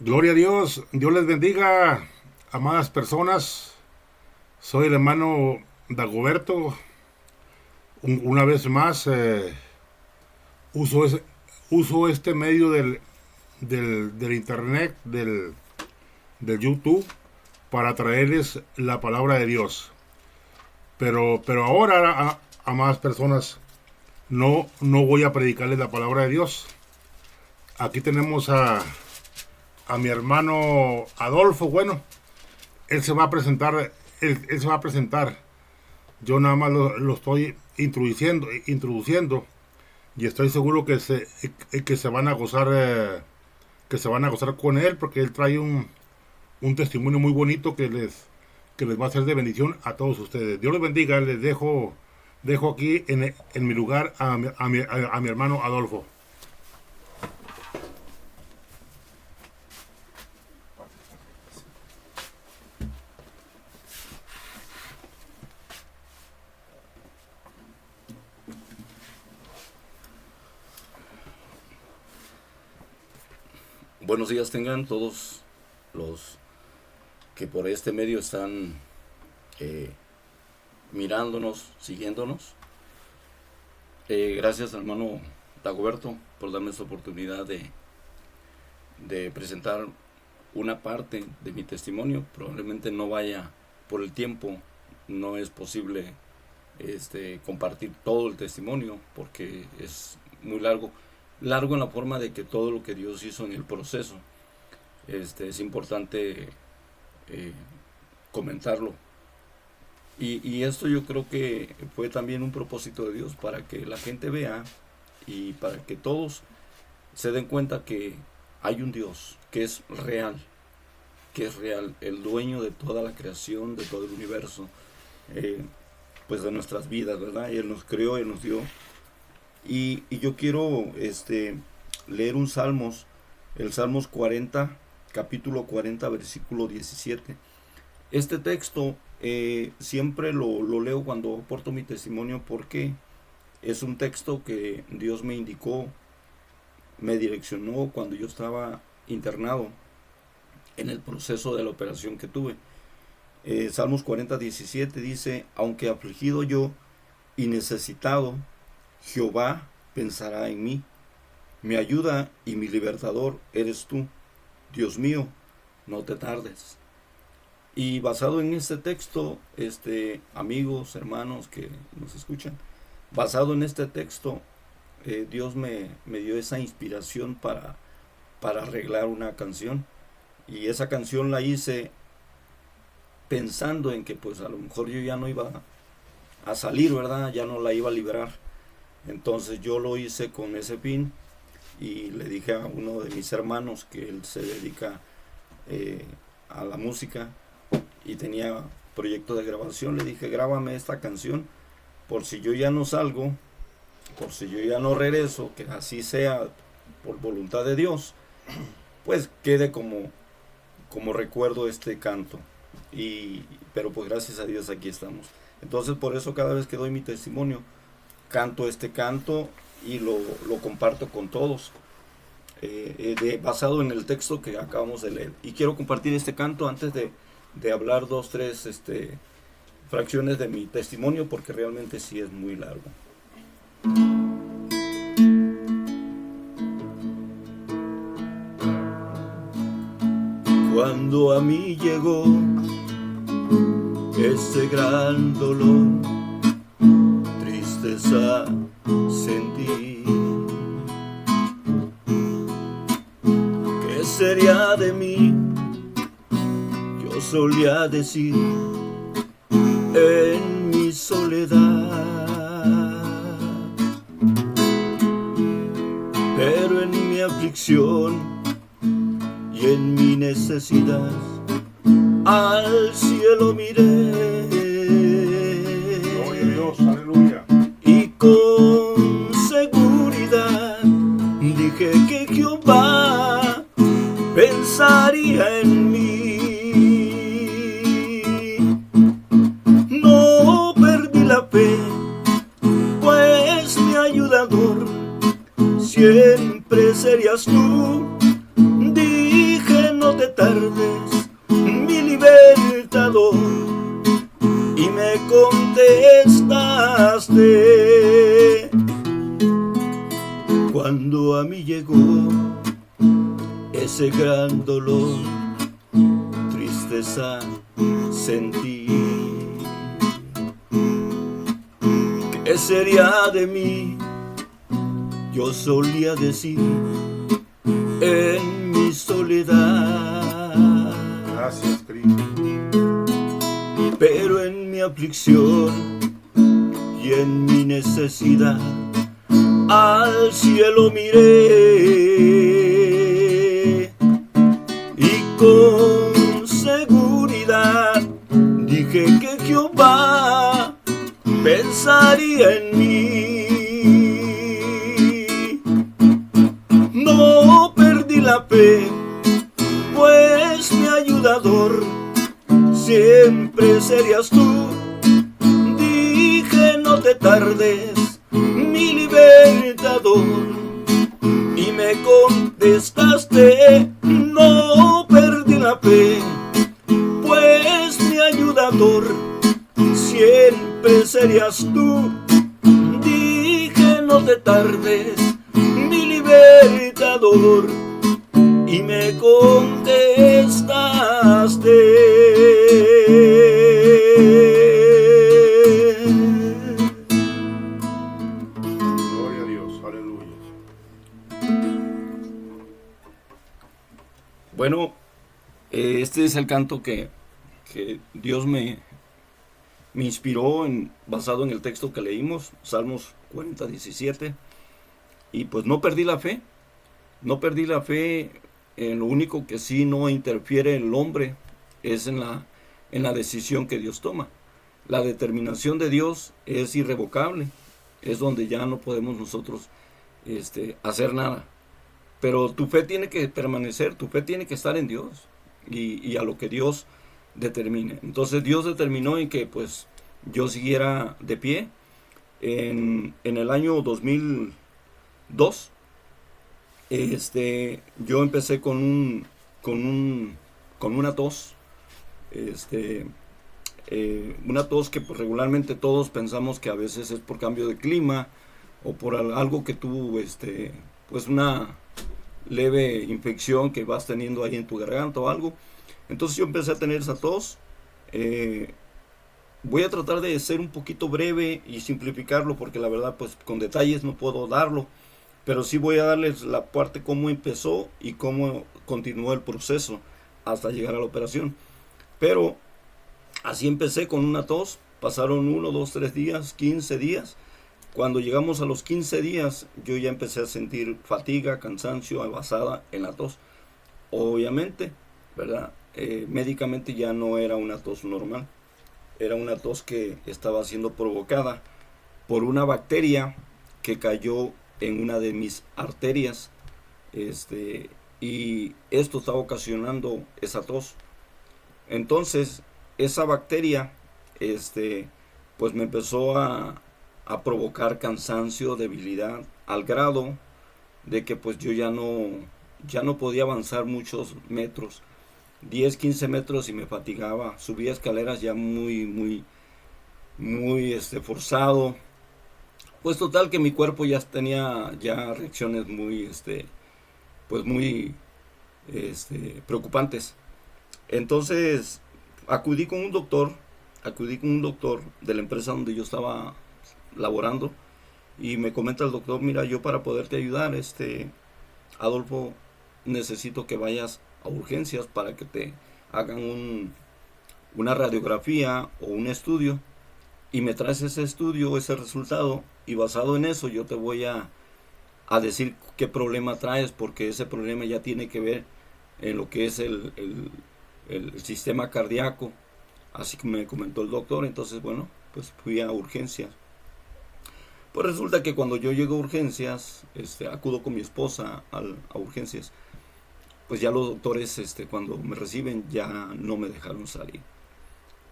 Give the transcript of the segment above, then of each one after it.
Gloria a Dios, Dios les bendiga, amadas personas. Soy el hermano Dagoberto. Una vez más, uso, uso este medio del internet, del YouTube, para traerles la palabra de Dios. Pero ahora, amadas personas, no voy a predicarles la palabra de Dios. Aquí tenemos a mi hermano Adolfo. Bueno, él se va a presentar, él se va a presentar. Yo nada más lo estoy introduciendo y estoy seguro que se van a gozar, que se van a gozar con él, porque él trae un testimonio muy bonito que les va a ser de bendición a todos ustedes. Dios les bendiga. Les dejo aquí en mi lugar a mi hermano Adolfo. Buenos días tengan todos los que por este medio están mirándonos, siguiéndonos. Gracias, hermano Dagoberto, por darme esta oportunidad de presentar una parte de mi testimonio. Probablemente no vaya por el tiempo, no es posible compartir todo el testimonio porque es muy largo en la forma de que todo lo que Dios hizo en el proceso es importante comentarlo. Y esto yo creo que fue también un propósito de Dios para que la gente vea y para que todos se den cuenta que hay un Dios que es real, el dueño de toda la creación, de todo el universo, pues de nuestras vidas, ¿verdad? Y Él nos creó, Él nos dio. Y yo quiero leer un Salmos, el Salmos 40, capítulo 40, versículo 17. Este texto siempre lo leo cuando aporto mi testimonio porque es un texto que Dios me indicó, me direccionó cuando yo estaba internado en el proceso de la operación que tuve. Salmos 40, 17 dice: aunque afligido yo y necesitado, Jehová pensará en mí. Mi ayuda y mi libertador eres tú. Dios mío, no te tardes. Y basado en este texto, amigos, hermanos que nos escuchan, basado en este texto, Dios me dio esa inspiración para arreglar una canción. Y esa canción la hice pensando en que pues a lo mejor yo ya no iba a salir, ¿verdad? Ya no la iba a liberar. Entonces yo lo hice con ese fin y le dije a uno de mis hermanos que él se dedica a la música y tenía proyecto de grabación. Le dije: grábame esta canción por si yo ya no salgo, por si yo ya no regreso, que así sea por voluntad de Dios, pues quede como recuerdo este canto. Pero pues gracias a Dios aquí estamos. Entonces por eso cada vez que doy mi testimonio canto este canto y lo comparto con todos, basado en el texto que acabamos de leer. Y quiero compartir este canto antes de hablar tres fracciones de mi testimonio, porque realmente sí es muy largo. Cuando a mí llegó este gran dolor, tristeza sentí, ¿qué sería de mí? Yo solía decir en mi soledad, pero en mi aflicción y en mi necesidad al cielo miré. Gloria a Dios, aleluya. Y con seguridad dije que Jehová pensaría en mí. No perdí la fe, pues mi ayudador siempre serías tú. Dije: ese gran dolor, tristeza sentí. ¿Qué sería de mí? Yo solía decir en mi soledad. Gracias, Cristo. Pero en mi aflicción y en mi necesidad al cielo miré y con seguridad dije que Jehová pensaría en mí. No perdí la fe, pues mi ayudador siempre serías tú. Dije no te tardes, mi libertador, y me contestaste, no perdí la fe, pues mi ayudador siempre serías tú. Dije no te tardes, mi libertador, y me contestaste. Gloria a Dios, aleluya. Bueno, este es el canto que Dios me inspiró basado en el texto que leímos, Salmos 40:17. Y pues no perdí la fe. No perdí la fe. Lo único que sí no interfiere el hombre es en la decisión que Dios toma. La determinación de Dios es irrevocable. Es donde ya no podemos nosotros hacer nada. Pero tu fe tiene que permanecer, tu fe tiene que estar en Dios y a lo que Dios determine. Entonces Dios determinó en que pues yo siguiera de pie. En el año 2002, yo empecé con una tos. Una tos que pues, regularmente todos pensamos que a veces es por cambio de clima o por algo que tú, pues una leve infección que vas teniendo ahí en tu garganta o algo. Entonces yo empecé a tener esa tos. Voy a tratar de ser un poquito breve y simplificarlo porque la verdad pues con detalles no puedo darlo, pero sí voy a darles la parte cómo empezó y cómo continuó el proceso hasta llegar a la operación. Pero así empecé con una tos, pasaron 1, 2, 3 días, 15 días. Cuando llegamos a los 15 días, yo ya empecé a sentir fatiga, cansancio, basada en la tos. Obviamente, ¿verdad? Médicamente ya no era una tos normal. Era una tos que estaba siendo provocada por una bacteria que cayó en una de mis arterias. Y esto estaba ocasionando esa tos. Entonces, esa bacteria, pues me empezó a provocar cansancio, debilidad, al grado de que pues yo ya no podía avanzar muchos metros, 10, 15 metros y me fatigaba, subía escaleras ya muy forzado, pues total que mi cuerpo ya tenía ya reacciones muy, pues muy, preocupantes. Entonces acudí con un doctor de la empresa donde yo estaba laborando y me comenta el doctor, mira, yo para poderte ayudar, Adolfo, necesito que vayas a urgencias para que te hagan una radiografía o un estudio y me traes ese estudio, ese resultado, y basado en eso yo te voy a decir qué problema traes, porque ese problema ya tiene que ver en lo que es el sistema cardíaco. Así que me comentó el doctor. Entonces bueno, pues fui a urgencias. Pues resulta que cuando yo llego a urgencias, acudo con mi esposa a urgencias, pues ya los doctores, cuando me reciben, ya no me dejaron salir.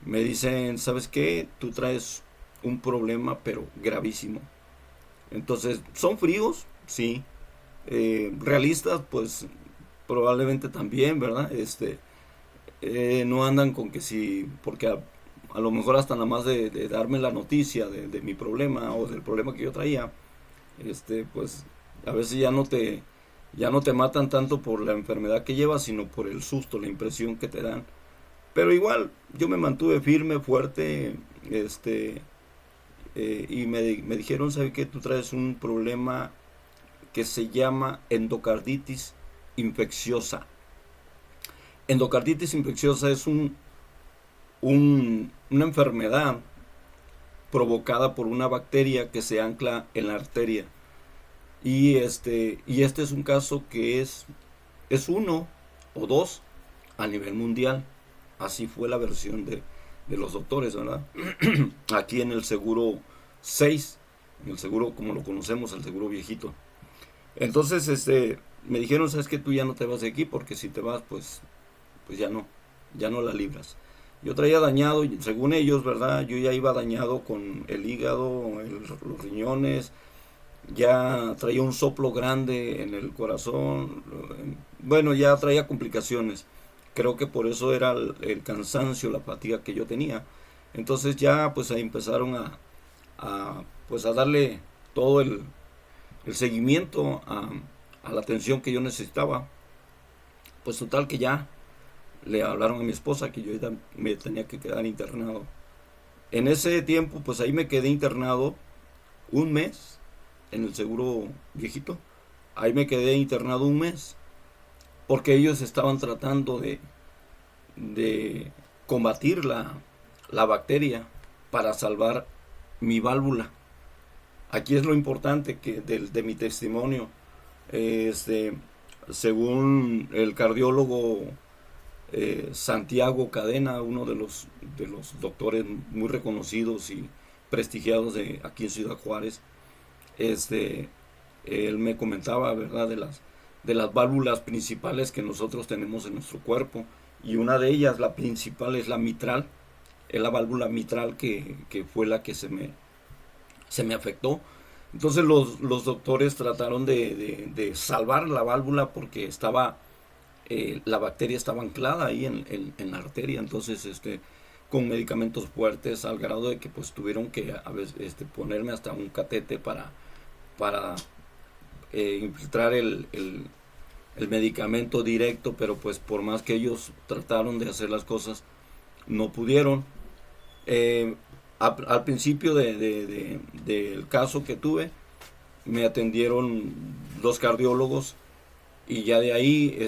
Me dicen, ¿sabes qué? Tú traes un problema, pero gravísimo. Entonces, ¿son fríos? Sí. Realistas, pues probablemente también, ¿verdad? No andan con que sí, porque a lo mejor hasta nada más de darme la noticia de mi problema o del problema que yo traía, pues a veces ya no te Ya no te matan tanto por la enfermedad que llevas, sino por el susto, la impresión que te dan. Pero igual, yo me mantuve firme, fuerte, y me dijeron, ¿sabe qué? Tú traes un problema que se llama endocarditis infecciosa. Endocarditis infecciosa es una enfermedad provocada por una bacteria que se ancla en la arteria. Y este es un caso que es uno o dos a nivel mundial. Así fue la versión de los doctores, ¿verdad? Aquí en el seguro 6, en el seguro como lo conocemos, el seguro viejito. Entonces, me dijeron, sabes que tú ya no te vas de aquí, porque si te vas, pues ya no la libras. Yo traía dañado, según ellos, ¿verdad? Yo ya iba dañado con el hígado, los riñones, ya traía un soplo grande en el corazón, bueno, ya traía complicaciones. Creo que por eso era el cansancio, la fatiga que yo tenía. Entonces ya pues ahí empezaron pues a darle todo el seguimiento a la atención que yo necesitaba. Pues total que ya le hablaron a mi esposa que yo me tenía que quedar internado. En ese tiempo pues ahí me quedé internado un mes en el seguro viejito. Ahí me quedé internado un mes porque ellos estaban tratando de combatir la bacteria para salvar mi válvula. Aquí es lo importante de mi testimonio. Según el cardiólogo Santiago Cadena, uno de los doctores muy reconocidos y prestigiados de aquí en Ciudad Juárez, él me comentaba, ¿verdad?, de las válvulas principales que nosotros tenemos en nuestro cuerpo, y una de ellas, la principal, es la mitral. Es la válvula mitral que fue la que se me afectó. Entonces los doctores trataron de salvar la válvula porque la bacteria estaba anclada ahí en la arteria. Entonces con medicamentos fuertes, al grado de que pues tuvieron que a veces, ponerme hasta un catete para infiltrar el medicamento directo, pero pues por más que ellos trataron de hacer las cosas, no pudieron. Al principio del caso que tuve, me atendieron dos cardiólogos, y ya de ahí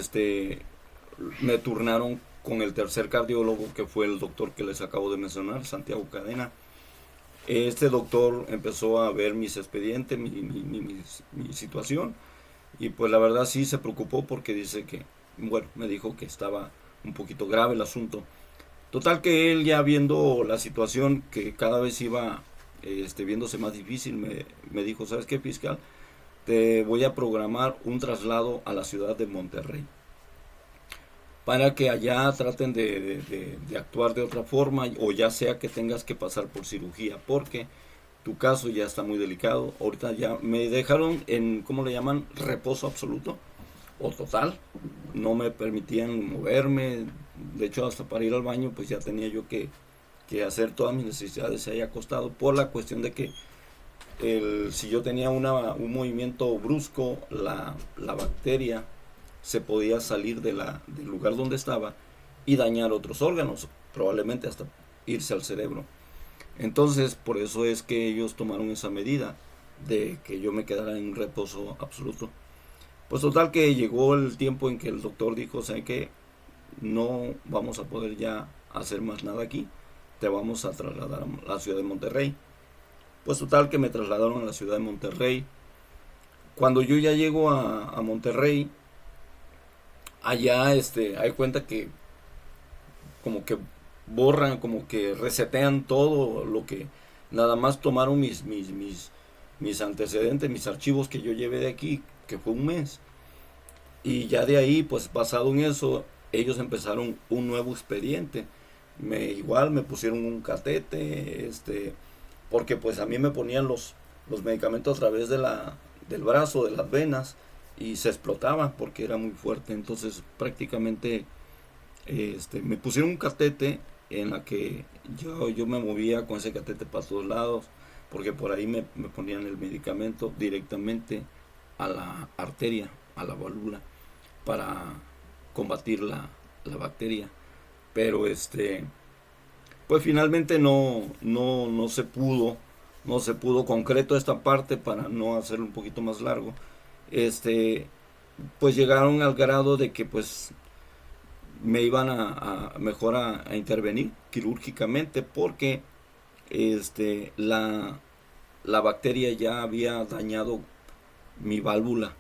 me turnaron con el tercer cardiólogo, que fue el doctor que les acabo de mencionar, Santiago Cadena. Este doctor empezó a ver mis expedientes, mi situación, y pues la verdad sí se preocupó porque dice que, bueno, me dijo que estaba un poquito grave el asunto. Total que él, ya viendo la situación que cada vez iba viéndose más difícil, me dijo, ¿sabes qué, fiscal? Te voy a programar un traslado a la ciudad de Monterrey, para que allá traten de actuar de otra forma, o ya sea que tengas que pasar por cirugía, porque tu caso ya está muy delicado. Ahorita ya me dejaron en, ¿cómo le llaman?, reposo absoluto o total. No me permitían moverme. De hecho, hasta para ir al baño pues ya tenía yo que hacer todas mis necesidades ahí acostado, por la cuestión de que si yo tenía un movimiento brusco, la bacteria se podía salir del lugar donde estaba y dañar otros órganos, probablemente hasta irse al cerebro. Entonces, por eso es que ellos tomaron esa medida de que yo me quedara en reposo absoluto. Pues total que llegó el tiempo en que el doctor dijo, ¿sabe qué? No vamos a poder ya hacer más nada aquí, te vamos a trasladar a la ciudad de Monterrey. Pues total que me trasladaron a la ciudad de Monterrey. Cuando yo ya llego a Monterrey, allá hay cuenta que como que borran, como que resetean todo lo que, nada más tomaron mis antecedentes, mis archivos que yo llevé de aquí, que fue un mes. Y ya de ahí, pues basado en eso, ellos empezaron un nuevo expediente. Igual me pusieron un catete, porque pues a mí me ponían los medicamentos a través del brazo, de las venas, y se explotaba porque era muy fuerte. Entonces prácticamente me pusieron un catete en la que yo me movía con ese catete para todos lados, porque por ahí me ponían el medicamento directamente a la arteria, a la válvula para combatir la bacteria. Pero pues finalmente no se pudo, concreto esta parte para no hacerlo un poquito más largo. Pues llegaron al grado de que pues me iban mejor a intervenir quirúrgicamente porque la bacteria ya había dañado mi válvula,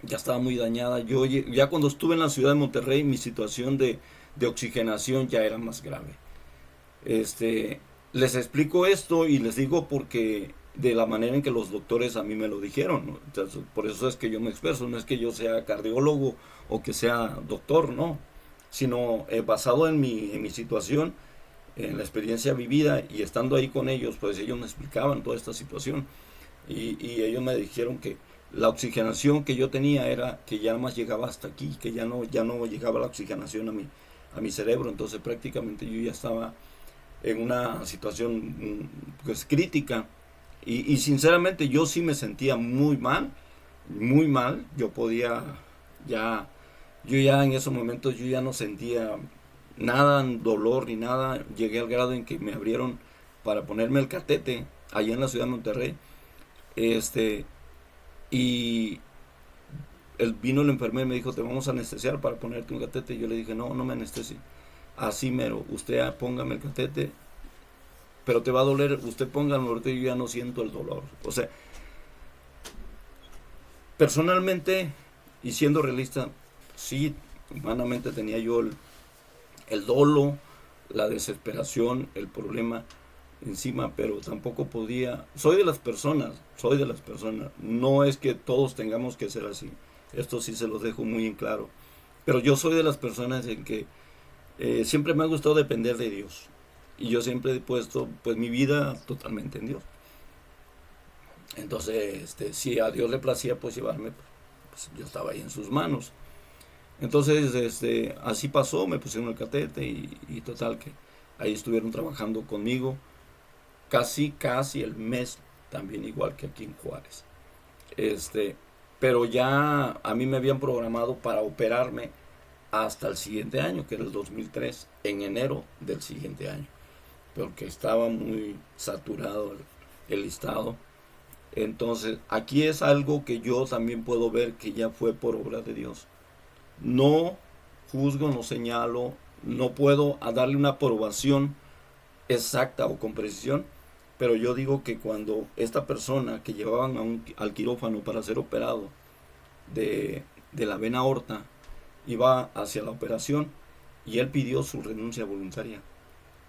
ya estaba muy dañada. Yo ya cuando estuve en la ciudad de Monterrey, mi situación de oxigenación ya era más grave. Les explico esto y les digo porque de la manera en que los doctores a mí me lo dijeron, ¿no? Entonces, por eso es que yo me expreso, no es que yo sea cardiólogo o que sea doctor, no, sino basado en mi situación, en la experiencia vivida y estando ahí con ellos, pues ellos me explicaban toda esta situación y ellos me dijeron que la oxigenación que yo tenía era que ya nada más llegaba hasta aquí, que ya no llegaba la oxigenación a mi cerebro, entonces prácticamente yo ya estaba en una situación pues crítica y sinceramente yo sí me sentía muy mal, yo podía ya, yo ya en esos momentos yo ya no sentía nada, dolor ni nada, llegué al grado en que me abrieron para ponerme el catete allá en la ciudad de Monterrey, y vino el enfermero y me dijo, te vamos a anestesiar para ponerte un catete, y yo le dije, no me anestesie, así mero, usted póngame el catete, pero te va a doler, usted póngame, ahorita yo ya no siento el dolor. O sea, personalmente y siendo realista, sí, humanamente tenía yo el dolo, la desesperación, el problema encima, pero tampoco podía, soy de las personas, no es que todos tengamos que ser así, esto sí se los dejo muy en claro, pero yo soy de las personas en que siempre me ha gustado depender de Dios, y yo siempre he puesto pues mi vida totalmente en Dios. Entonces, si a Dios le placía pues llevarme, pues yo estaba ahí en sus manos. Entonces, así pasó, me pusieron el catete y total que ahí estuvieron trabajando conmigo casi el mes, también igual que aquí en Juárez. Pero ya a mí me habían programado para operarme hasta el siguiente año, que era el 2003, en enero del siguiente año, porque estaba muy saturado el listado. Entonces, aquí es algo que yo también puedo ver que ya fue por obra de Dios. No juzgo, no señalo, no puedo darle una aprobación exacta o con precisión, pero yo digo que cuando esta persona que llevaban al quirófano para ser operado de la vena aorta iba hacia la operación y él pidió su renuncia voluntaria,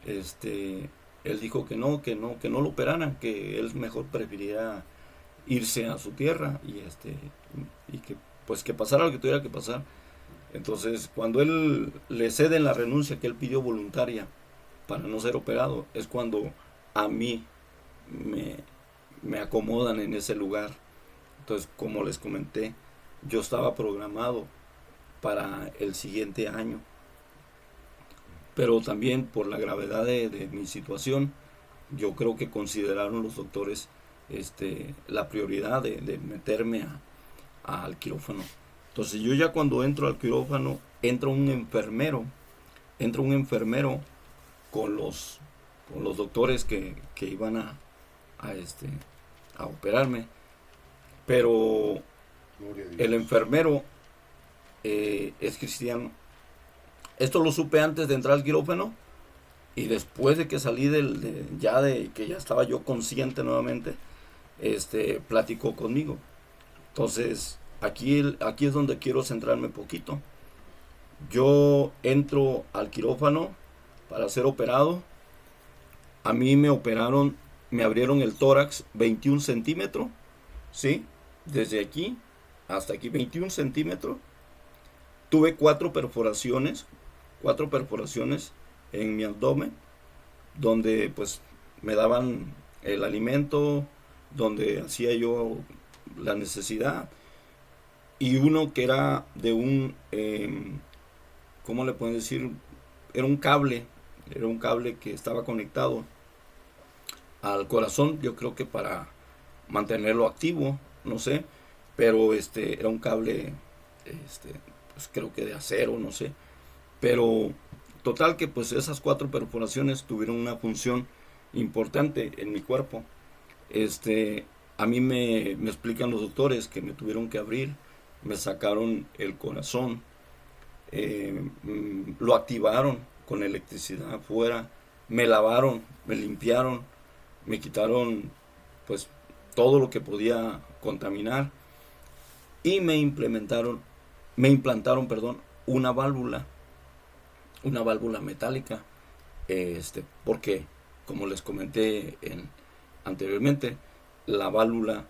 él dijo que no lo operaran, que él mejor preferiría irse a su tierra y que pues que pasara lo que tuviera que pasar. Entonces, cuando él le ceden la renuncia que él pidió voluntaria para no ser operado, es cuando a mí me acomodan en ese lugar. Entonces, como les comenté, yo estaba programado para el siguiente año, pero también por la gravedad de mi situación, yo creo que consideraron los doctores la prioridad de meterme al quirófano. Entonces yo ya cuando entro al quirófano, entra un enfermero con los doctores que iban a operarme, pero el enfermero es cristiano. Esto lo supe antes de entrar al quirófano y después de que salí de que ya estaba yo consciente nuevamente, platicó conmigo. Entonces aquí es donde quiero centrarme un poquito. Yo entro al quirófano para ser operado. A mí me operaron, me abrieron el tórax 21 centímetros, ¿sí? Desde aquí hasta aquí 21 centímetros. Tuve 4 perforaciones en mi abdomen, donde pues me daban el alimento, donde hacía yo la necesidad, y uno que era de un, ¿cómo le pueden decir? Era un cable que estaba conectado al corazón, yo creo que para mantenerlo activo, no sé, pero era un cable, pues creo que de acero, no sé, pero total que pues esas 4 perforaciones tuvieron una función importante en mi cuerpo. A mí me explican los doctores que me tuvieron que abrir, me sacaron el corazón, lo activaron con electricidad afuera, me lavaron, me limpiaron, me quitaron pues todo lo que podía contaminar y me implantaron, perdón, una válvula metálica, porque como les comenté anteriormente, la válvula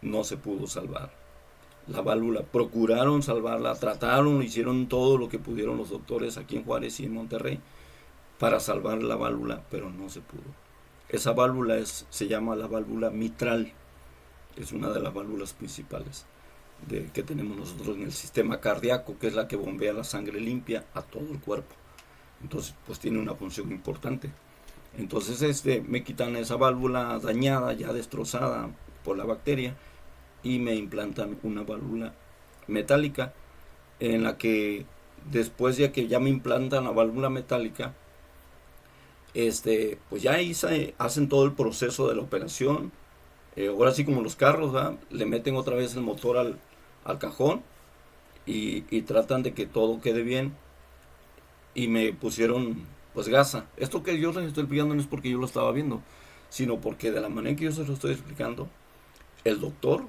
no se pudo salvar. La válvula, procuraron salvarla, trataron, hicieron todo lo que pudieron los doctores aquí en Juárez y en Monterrey para salvar la válvula, pero no se pudo. Esa válvula se llama la válvula mitral, es una de las válvulas principales que tenemos nosotros en el sistema cardíaco, que es la que bombea la sangre limpia a todo el cuerpo. Entonces, pues tiene una función importante. Entonces, me quitan esa válvula dañada, ya destrozada por la bacteria, y me implantan una válvula metálica, en la que después de que ya me implantan la válvula metálica, pues ya ahí hacen todo el proceso de la operación. Ahora sí, como los carros, ¿verdad? Le meten otra vez el motor al cajón y tratan de que todo quede bien, y me pusieron pues gasa. Esto que yo les estoy explicando no es porque yo lo estaba viendo, sino porque de la manera en que yo se lo estoy explicando, el doctor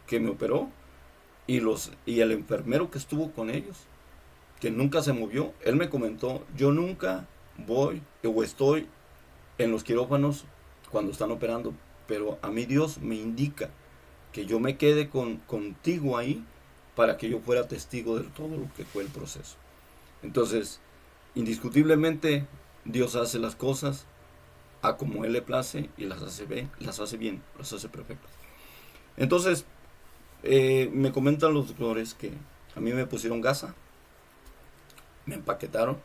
que me operó y el enfermero que estuvo con ellos, que nunca se movió, él me comentó: yo nunca voy o estoy en los quirófanos cuando están operando, pero a mí Dios me indica que yo me quede contigo ahí para que yo fuera testigo de todo lo que fue el proceso. Entonces, indiscutiblemente, Dios hace las cosas a como Él le place y las hace bien, las hace perfectas. Entonces, me comentan los doctores que a mí me pusieron gasa, me empaquetaron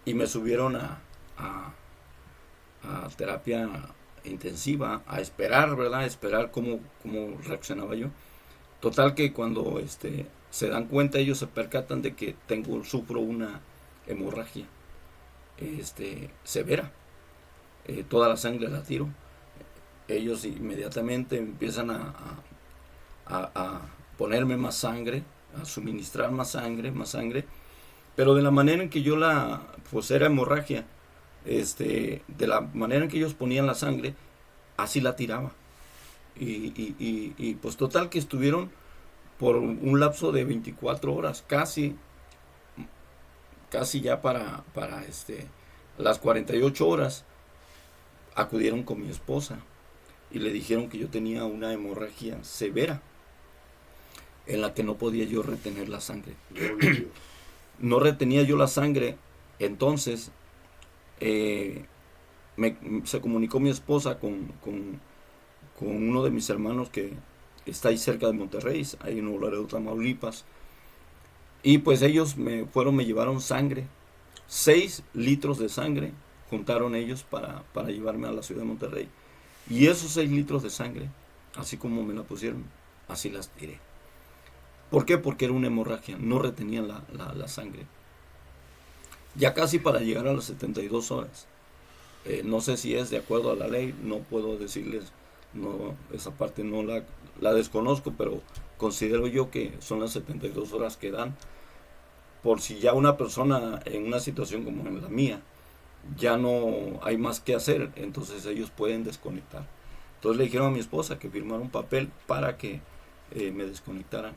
y me subieron a terapia intensiva, a esperar, ¿verdad? A esperar cómo reaccionaba yo. Total que cuando se dan cuenta, ellos se percatan de que sufro una hemorragia severa. Toda la sangre la tiro. Ellos inmediatamente empiezan a ponerme más sangre, a suministrar más sangre, pero de la manera en que yo pues era hemorragia, de la manera en que ellos ponían la sangre, así la tiraba. Y pues total que estuvieron por un lapso de 24 horas, casi ya para las 48 horas, acudieron con mi esposa y le dijeron que yo tenía una hemorragia severa en la que no podía yo retener la sangre. No retenía yo la sangre. Entonces se comunicó mi esposa con uno de mis hermanos que está ahí cerca de Monterrey, ahí en Nuevo Laredo, Tamaulipas, y pues ellos me llevaron sangre, 6 litros de sangre juntaron ellos para llevarme a la ciudad de Monterrey, y esos 6 litros de sangre, así como me la pusieron, así las tiré. ¿Por qué? Porque era una hemorragia, no retenía la sangre. Ya casi para llegar a las 72 horas. No sé si es de acuerdo a la ley, no puedo decirles, no, esa parte no la desconozco, pero considero yo que son las 72 horas que dan, por si ya una persona en una situación como en la mía, ya no hay más que hacer, entonces ellos pueden desconectar. Entonces le dijeron a mi esposa que firmara un papel para que me desconectaran,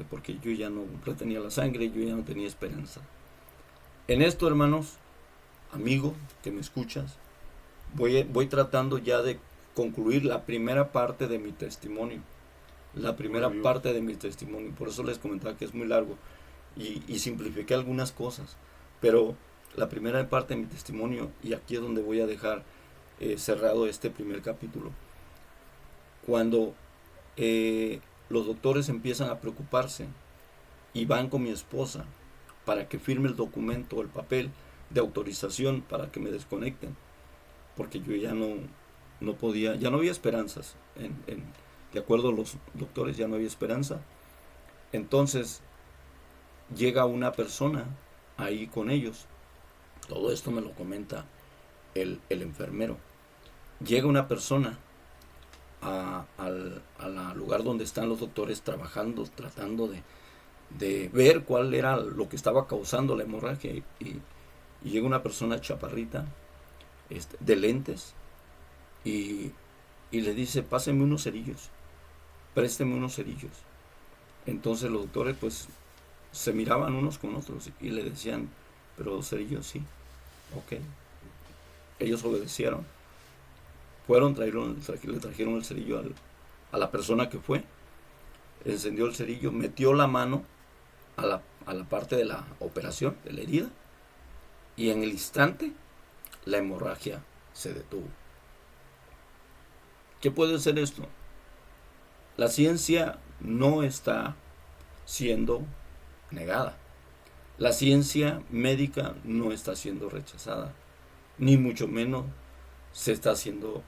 porque yo ya no retenía la sangre, yo ya no tenía esperanza. En esto, hermanos, amigo que me escuchas, voy tratando ya de concluir la primera parte de mi testimonio. Por eso les comentaba que es muy largo y simplifiqué algunas cosas, pero la primera parte de mi testimonio, y aquí es donde voy a dejar cerrado este primer capítulo. Cuando los doctores empiezan a preocuparse y van con mi esposa para que firme el documento, el papel de autorización para que me desconecten, porque yo ya no podía, ya no había esperanzas de acuerdo a los doctores ya no había esperanza. Entonces llega una persona ahí con ellos. Todo esto me lo comenta el enfermero. Llega una persona al lugar donde están los doctores trabajando, tratando de ver cuál era lo que estaba causando la hemorragia. Y llega una persona chaparrita, de lentes, y le dice: pásenme unos cerillos, présteme unos cerillos. Entonces los doctores pues se miraban unos con otros y le decían: pero cerillos, sí, ok. Ellos obedecieron. Fueron, le trajeron el cerillo a la persona que fue, encendió el cerillo, metió la mano a la parte de la operación, de la herida, y en el instante la hemorragia se detuvo. ¿Qué puede ser esto? La ciencia no está siendo negada. La ciencia médica no está siendo rechazada, ni mucho menos se está haciendo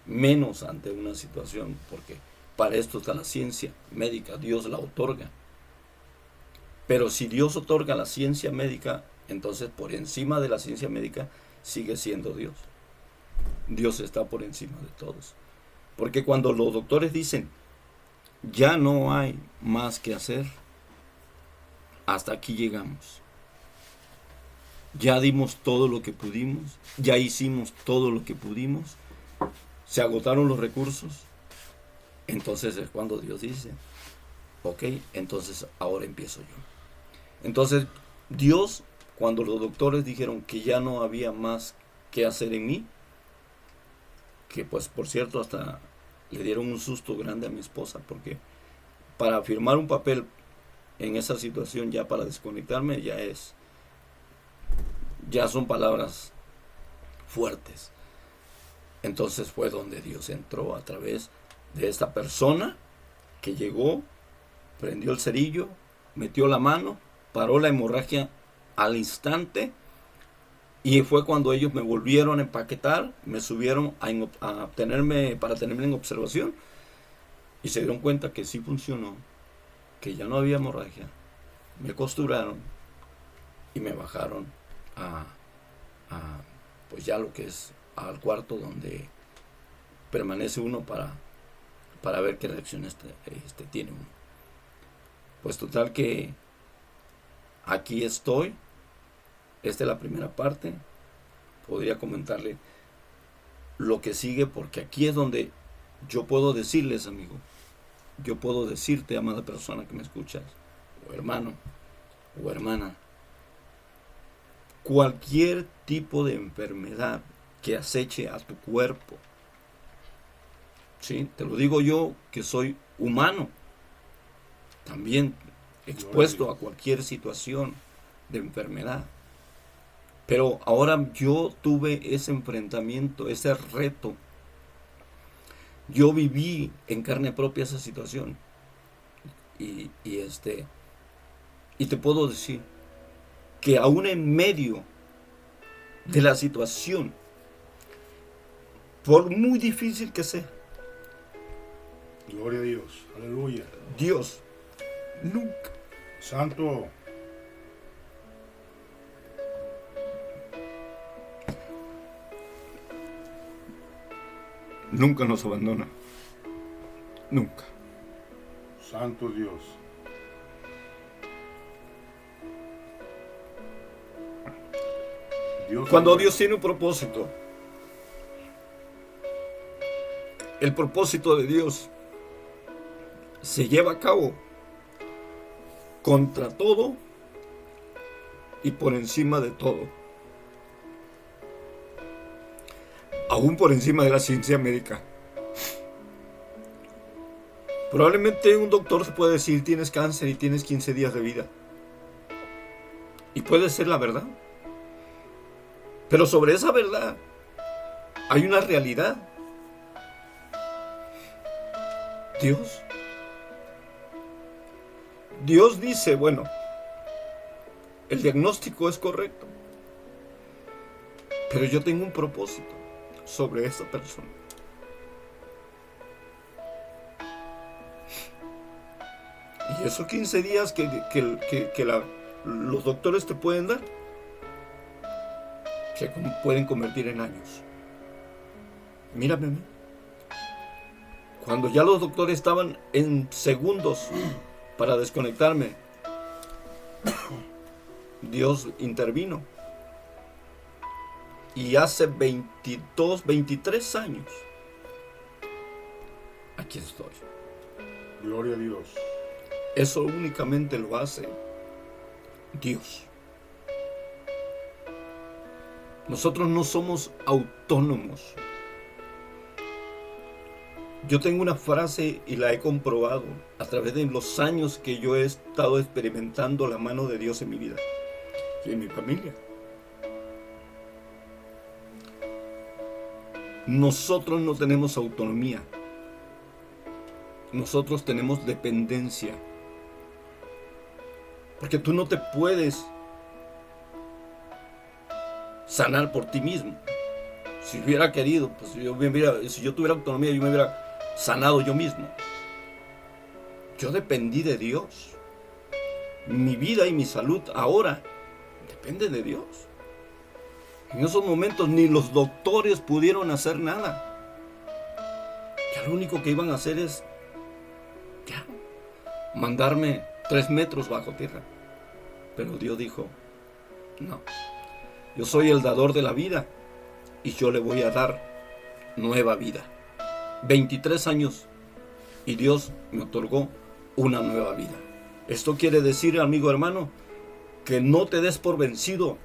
menos ante una situación, porque para esto está la ciencia médica, Dios la otorga. Pero si Dios otorga la ciencia médica, entonces por encima de la ciencia médica sigue siendo Dios. Dios está por encima de todos. Porque cuando los doctores dicen: ya no hay más que hacer, hasta aquí llegamos. Ya dimos todo lo que pudimos, ya hicimos todo lo que pudimos, se agotaron los recursos. Entonces es cuando Dios dice: ok, entonces ahora empiezo yo. Entonces Dios, cuando los doctores dijeron que ya no había más que hacer en mí, que pues por cierto hasta le dieron un susto grande a mi esposa, porque para firmar un papel en esa situación, ya para desconectarme, ya son palabras fuertes. Entonces fue donde Dios entró a través de esta persona que llegó, prendió el cerillo, metió la mano, paró la hemorragia al instante, y fue cuando ellos me volvieron a empaquetar, me subieron para tenerme en observación, y se dieron cuenta que sí funcionó, que ya no había hemorragia. Me costuraron y me bajaron pues ya lo que es al cuarto donde permanece uno para ver qué reacciones tiene uno. Pues total que aquí estoy. Esta es la primera parte. Podría comentarle lo que sigue, porque aquí es donde yo puedo decirles, amigo, yo puedo decirte, amada persona que me escuchas, o hermano, o hermana, cualquier tipo de enfermedad que aceche a tu cuerpo, ¿sí? Te lo digo yo, que soy humano, también expuesto a cualquier situación de enfermedad. Pero ahora yo tuve ese enfrentamiento, ese reto. Yo viví en carne propia esa situación. Y te puedo decir que aún en medio de la situación, por muy difícil que sea, Gloria a Dios, aleluya. Dios nunca, Santo, nunca nos abandona. Nunca. Santo Dios. Cuando Dios tiene un propósito, el propósito de Dios se lleva a cabo contra todo y por encima de todo. Aún por encima de la ciencia médica. Probablemente un doctor te puede decir: tienes cáncer y tienes 15 días de vida. Y puede ser la verdad. Pero sobre esa verdad hay una realidad. Dios dice: bueno, el diagnóstico es correcto, pero yo tengo un propósito sobre esa persona. Y esos 15 días los doctores te pueden dar, se pueden convertir en años. Mírame a mí. Cuando ya los doctores estaban en segundos para desconectarme, Dios intervino. Y hace 23 años, aquí estoy. Gloria a Dios. Eso únicamente lo hace Dios. Nosotros no somos autónomos. Yo tengo una frase y la he comprobado a través de los años que yo he estado experimentando la mano de Dios en mi vida y en mi familia. Nosotros no tenemos autonomía. Nosotros tenemos dependencia. Porque tú no te puedes sanar por ti mismo. Si hubiera querido, pues si yo tuviera autonomía, yo me hubiera sanado yo mismo. Yo dependí de Dios. Mi vida y mi salud ahora dependen de Dios. En esos momentos ni los doctores pudieron hacer nada. Ya lo único que iban a hacer es mandarme 3 metros bajo tierra. Pero Dios dijo, no, yo soy el dador de la vida y yo le voy a dar nueva vida. 23 años y Dios me otorgó una nueva vida. Esto quiere decir, amigo hermano, que no te des por vencido.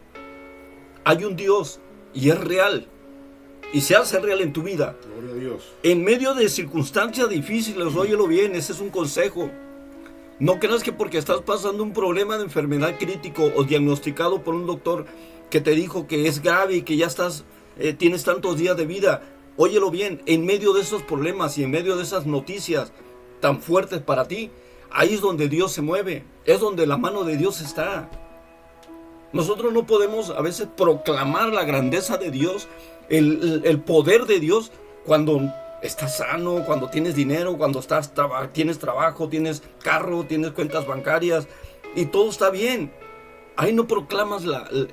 Hay un Dios y es real y se hace real en tu vida. Gloria a Dios. En medio de circunstancias difíciles, óyelo bien, ese es un consejo. No creas que porque estás pasando un problema de enfermedad crítico o diagnosticado por un doctor que te dijo que es grave y que ya tienes tantos días de vida. Óyelo bien, en medio de esos problemas y en medio de esas noticias tan fuertes para ti, ahí es donde Dios se mueve, es donde la mano de Dios está. Nosotros no podemos a veces proclamar la grandeza de Dios, el poder de Dios cuando estás sano, cuando tienes dinero, cuando tienes trabajo, tienes carro, tienes cuentas bancarias y todo está bien. Ahí no proclamas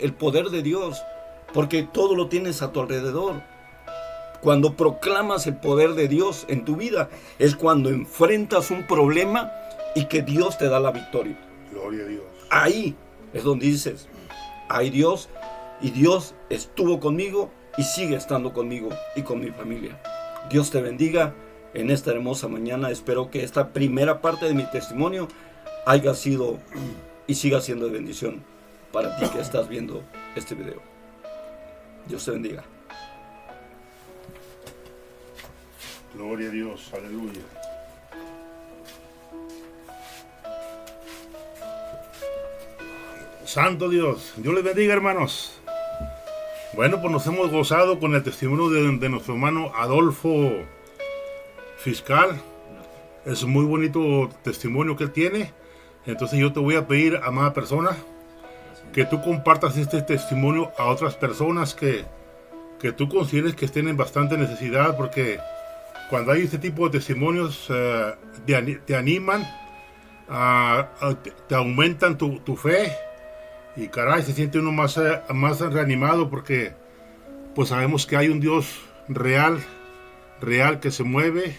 el poder de Dios porque todo lo tienes a tu alrededor. Cuando proclamas el poder de Dios en tu vida es cuando enfrentas un problema y que Dios te da la victoria. Gloria a Dios. Ahí es donde dices, hay Dios y Dios estuvo conmigo y sigue estando conmigo y con mi familia. Dios te bendiga en esta hermosa mañana. Espero que esta primera parte de mi testimonio haya sido y siga siendo de bendición para ti que estás viendo este video. Dios te bendiga. Gloria a Dios, aleluya. Santo Dios, Dios les bendiga, hermanos. Bueno, pues nos hemos gozado con el testimonio de nuestro hermano Adolfo Fiscal. Es un muy bonito testimonio que él tiene. Entonces yo te voy a pedir, amada persona, que tú compartas este testimonio a otras personas que tú consideres que estén en bastante necesidad, porque cuando hay este tipo de testimonios te animan, te aumentan tu fe y caray, se siente uno más reanimado porque pues sabemos que hay un Dios real que se mueve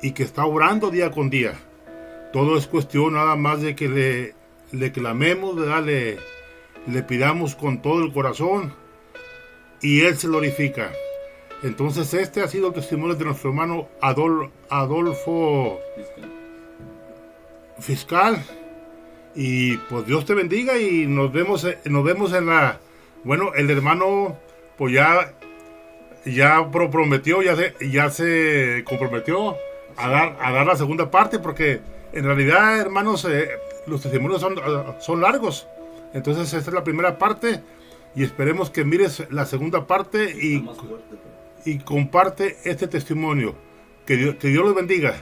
y que está obrando día con día. Todo es cuestión nada más de que le clamemos, ¿verdad? Le pidamos con todo el corazón y Él se glorifica. Entonces este ha sido el testimonio de nuestro hermano Adolfo Fiscal. Y pues Dios te bendiga y nos vemos en la... Bueno, el hermano pues ya prometió, ya se comprometió a dar la segunda parte, porque en realidad, hermanos, los testimonios son largos. Entonces esta es la primera parte y esperemos que mires la segunda parte y comparte este testimonio. Que Dios los bendiga.